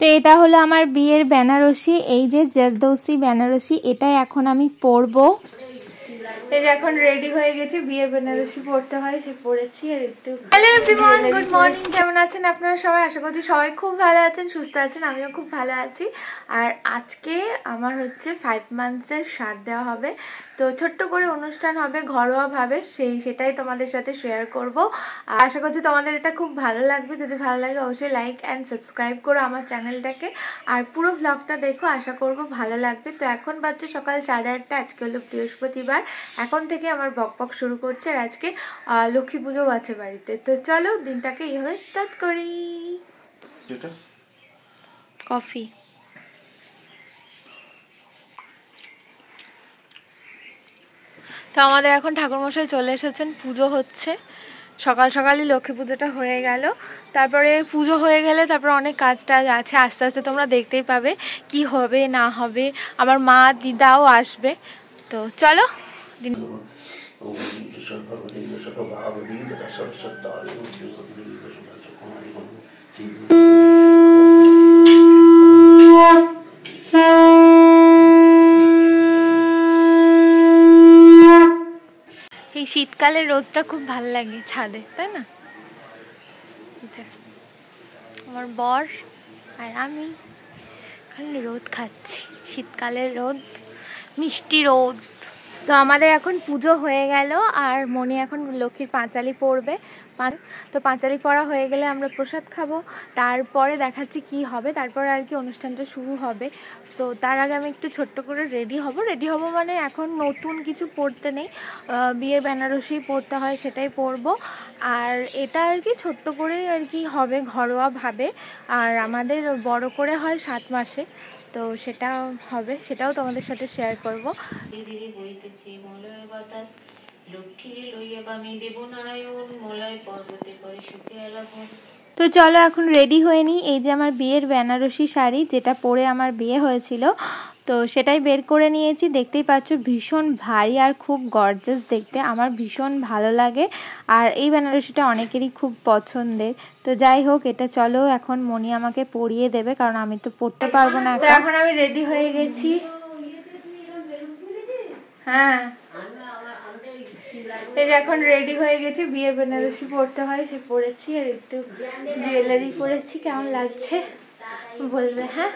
তো এটা হলো আমার বিয়ের বেনারসি, এই যে জরদৌসি বেনারসি, এটাই এখন আমি পরবো। এই যে এখন রেডি হয়ে গেছি, বিয়ের বেনারসি পরতে হয়, সে পরেছি। আর একটু হ্যালো এভরিওয়ান, গুড মর্নিং, কেমন আছেন আপনারা সবাই? আশা করছি সবাই খুব ভালো আছেন, সুস্থ আছেন, আমিও খুব ভালো আছি। আর আজকে আমার হচ্ছে 5 মান্থসের সাথ দেওয়া হবে, তো ছোট্ট করে অনুষ্ঠান হবে ঘরোয়াভাবে, সেটাই তোমাদের সাথে শেয়ার করব। আশা করছি তোমাদের এটা খুব ভালো লাগবে। যদি ভালো লাগে অবশ্যই লাইক অ্যান্ড সাবস্ক্রাইব করো আমার চ্যানেলটাকে, আর পুরো ভ্লগটা দেখো, আশা করব ভালো লাগবে। তো এখন বাজছে সকাল 8:30, আজকে হলো বৃহস্পতিবার। এখন থেকে আমার বকবক শুরু করছে, আর আজকে লক্ষ্মী পুজো আছে বাড়িতে। তো চলো দিনটাকে এইভাবে স্টার্ট করি। কফি। তো আমাদের এখন ঠাকুরমশাই চলে এসেছেন, পুজো হচ্ছে। সকাল সকালই লক্ষ্মী পুজোটা হয়ে গেল, তারপরে পুজো হয়ে গেলে তারপরে অনেক কাজ টাজ আছে, আস্তে আস্তে তোমরা দেখতেই পাবে কি হবে না হবে। আমার মা দিদাও আসবে, তো চলো দিন। এই শীতকালের রোদটা খুব ভালো লাগে ছাদে, তাই না? আমার বর আর আমি খালি রোদ খাচ্ছি, শীতকালের রোদ, মিষ্টি রোদ। তো আমাদের এখন পুজো হয়ে গেল, আর মনি এখন লক্ষ্মীর পাঁচালি পড়বে। তো পাঁচালি পড়া হয়ে গেলে আমরা প্রসাদ খাবো, তারপরে দেখাচ্ছি কি হবে, তারপরে আর কি অনুষ্ঠানটা শুরু হবে। সো তার আগে আমি একটু ছোট্ট করে রেডি হব মানে এখন নতুন কিছু পরতে নেই, বিয়ের বেনারসি পরতে হয় সেটাই পরবো। আর এটা আর কি ছোট্ট করেই আর কি হবে ঘরোয়াভাবে, আর আমাদের বড় করে হয় 7 মাসে, তো সেটা হবে, সেটাও তোমাদের সাথে শেয়ার করব। তো চলো এখন রেডি হয়ে নিই। এই যে আমার বিয়ের বেনারসি শাড়ি, যেটা পরে আমার বিয়ে হয়েছিল, তো সেটাই বের করে নিয়েছি। দেখতেই পাচ্ছ ভীষণ ভারী আর খুব গর্জাস দেখতে, আমার ভীষণ ভালো লাগে। আর এই বেনারসিটা অনেকেরই খুব পছন্দের। তো যাই হোক, এটা চলো এখন মনি আমাকে পরিয়ে দেবে, কারণ আমি তো পরতে পারবো না। এখন আমি রেডি হয়ে গেছি। হ্যাঁ, এই যে এখন রেডি হয়ে গেছি, বিয়ের বেনারসি পরতে হয় সে পরেছি, আর একটু জুয়েলারি পরেছি। কেমন লাগছে বলবে, হ্যাঁ?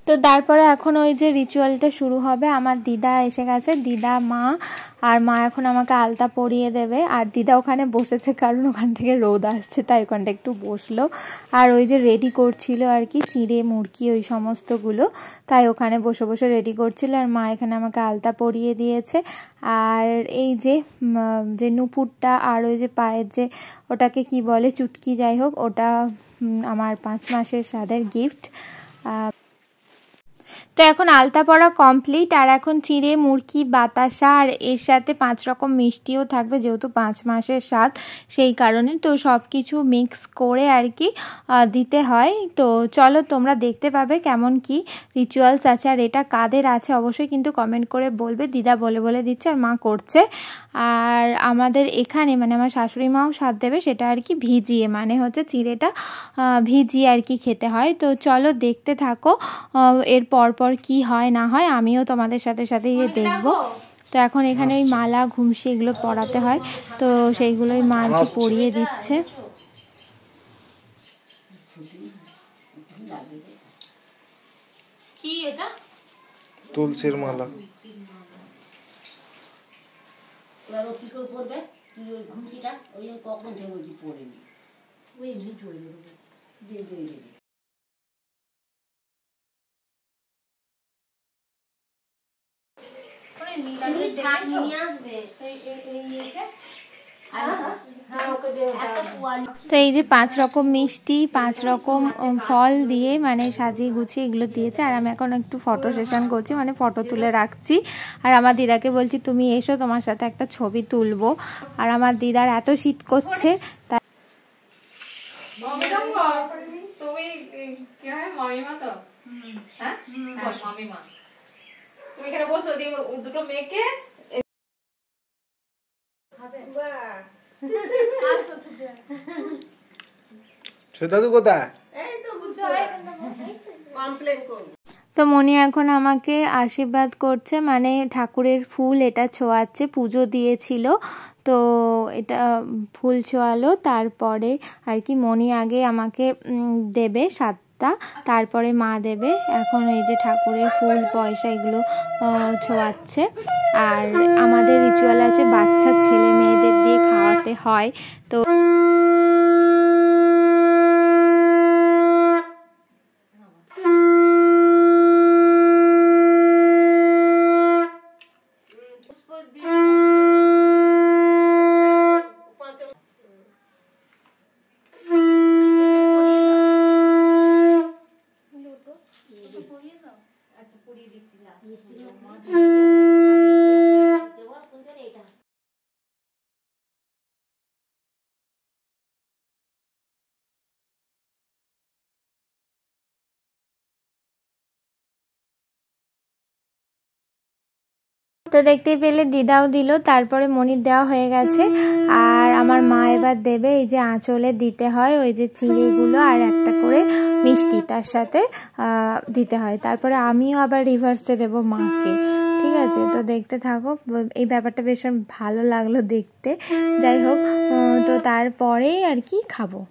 তো তারপরে এখন ওই যে রিচুয়ালটা শুরু হবে। আমার দিদা এসে গেছে, দিদা, মা, আর মা এখন আমাকে আলতা পরিয়ে দেবে। আর দিদা ওখানে বসেছে, কারণ ওখান থেকে রোদ আসছে, তাই ওখানটা একটু বসলো। আর ওই যে রেডি করছিল আর কি চিড়ে মুড়কি ওই সমস্তগুলো, তাই ওখানে বসে বসে রেডি করছিল। আর মা এখানে আমাকে আলতা পরিয়ে দিয়েছে। আর এই যে নুপুরটা, আর ওই যে পায়ের যে ওটাকে কি বলে, চুটকি, যাই হোক, ওটা আমার 5 মাসের সাদের গিফট। তো এখন আলতা পরা কমপ্লিট, আর এখন চিড়ে মুড়কি বাতাসা, আর এর সাথে 5 রকম মিষ্টিও থাকবে, যেহেতু 5 মাসের স্বাদ, সেই কারণে তো সব কিছু মিক্স করে আর কি দিতে হয়। তো চলো তোমরা দেখতে পাবে কেমন কি রিচুয়ালস আছে, আর এটা কাদের আছে অবশ্যই কিন্তু কমেন্ট করে বলবে। দিদা বলে দিচ্ছে, আর মা করছে। আর আমাদের এখানে মানে আমার শাশুড়ি মাও স্বাদ দেবে, সেটা আর কি ভিজিয়ে, মানে হচ্ছে চিড়েটা ভিজিয়ে আর কি খেতে হয়। তো চলো দেখতে থাকো, এর পরপর কি হয় না হয় আমিও তোমাদের সাথে সাথে গিয়ে দেখবো। তো এখন এখানে ওই মালা ঘুমসি এগুলো পরাতে হয়, তো সেইগুলোই মা আর কি পরিয়ে দিচ্ছে। কি এটা? তুলসীর মালা। কি করে পড়বে? তুই ওই ঘুমছিটা ওই কখন থেকে বলছি পড়ে নি, ওই এমনি চলে যাবে, দিয়ে দিয়ে দিয়ে তো এই যে 5 রকম মিষ্টি, 5 রকম ফল দিয়ে মানে সাজিয়ে গুছিয়ে এগুলো দিয়েছে। আর আমি এখন একটু ফটো সেশন করছি, মানে ফটো তুলে রাখছি। আর আমার দিদাকে বলছি তুমি এসো, তোমার সাথে একটা ছবি তুলবো। আর আমার দিদার এত শীত করছে, তাই দুটো মেয়েকে দাদু কোথায়? তো মনি এখন আমাকে আশীর্বাদ করছে, মানে ঠাকুরের ফুল এটা ছোঁয়াচ্ছে, পুজো দিয়েছিল তো এটা ফুল ছোঁয়ালো। তারপরে আর কি মনি আগে আমাকে দেবে 7টা, তারপরে মা দেবে। এখন এই যে ঠাকুরের ফুল পয়সা এগুলো ছোঁয়াচ্ছে। আর আমাদের রিচুয়াল আছে বাচ্চা ছেলে মেয়েদের দিয়ে খাওয়াতে হয়। তো তো দেখতেই পেলে দিদাও দিল, তারপরে মনির দেওয়া হয়ে গেছে। আর আমার মা এবার দেবে, এই যে আঁচলে দিতে হয় ওই যে চিড়েগুলো আর একটা করে মিষ্টি তার সাথে দিতে হয়। তারপরে আমিও আবার রিভার্সে দেব মাকে। ঠিক আছে, তো দেখতে থাকো। এই ব্যাপারটা বেশ ভালো লাগলো দেখতে। যাই হোক, তো তারপরেই আর কি খাবো।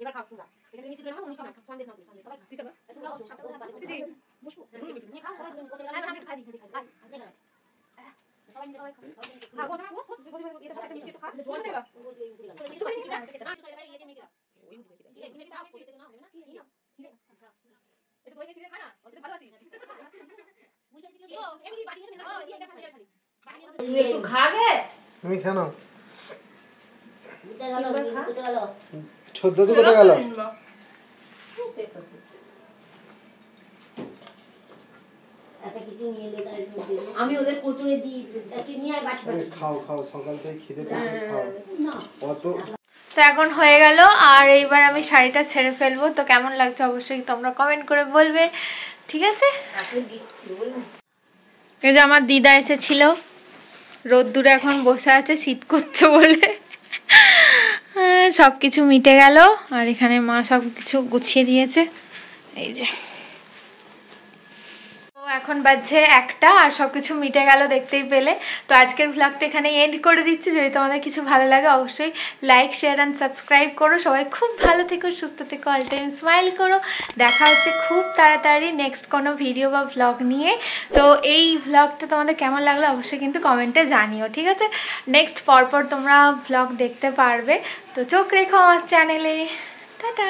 এবার খাও তোমরা এটা মিষ্টি করে নাও মিষ্টি নাও সন্দেশ নাও সন্দেশ সবাই দিছ না তোমরা সবটা কথা পাঠিয়ে দিছি বসবো নিয়ে খাও সবাই আমি খাই দিই খাই সবাই মিলে সবাই খাও বস বস বস এটা একটা মিষ্টি তো খা জল দেবা এটা দই দিয়ে খানা ওটা ভালো আছে এমনি বাটি নিয়ে দাও দিয়ে দেখা যায় খালি তুই একটু খাগে তুমি কেন কোথায় গেল ছোদ্দ তো কোথায় গেল আমি ওদের কচুরে দিই নিয়ে আয় বাটি বাটি খাও খাও সকাল থেকে খিদে পেয়েছে খাও কত। তো এখন হয়ে গেল, আর এইবার আমি শাড়িটা ছেড়ে ফেলবো। তো কেমন লাগছে অবশ্যই তোমরা কমেন্ট করে বলবে, ঠিক আছে? এই যে আমার দিদা এসেছিল, রোদ্দুরে এখন বসে আছে শীত করছে বলে। সব কিছু মিটে গেল, আর এখানে মা সব কিছু গুছিয়ে দিয়েছে। এই যে এখন বাজছে 1টা আর সবকিছু মিটে গেল দেখতেই পেলে। তো আজকের ব্লগটা এখানে এন্ড করে দিচ্ছি। যদি তোমাদের কিছু ভালো লাগে অবশ্যই লাইক শেয়ার অ্যান্ড সাবস্ক্রাইব করো। সবাই খুব ভালো থেকো, সুস্থ থেকো, অল টাইম স্মাইল করো। দেখা হচ্ছে খুব তাড়াতাড়ি নেক্সট কোনো ভিডিও বা ভ্লগ নিয়ে। তো এই ভ্লগটা তোমাদের কেমন লাগলো অবশ্যই কিন্তু কমেন্টে জানিও, ঠিক আছে? নেক্সট পরপর তোমরা ভ্লগ দেখতে পারবে। তো চোখ রেখো আমার চ্যানেলে। টাটা।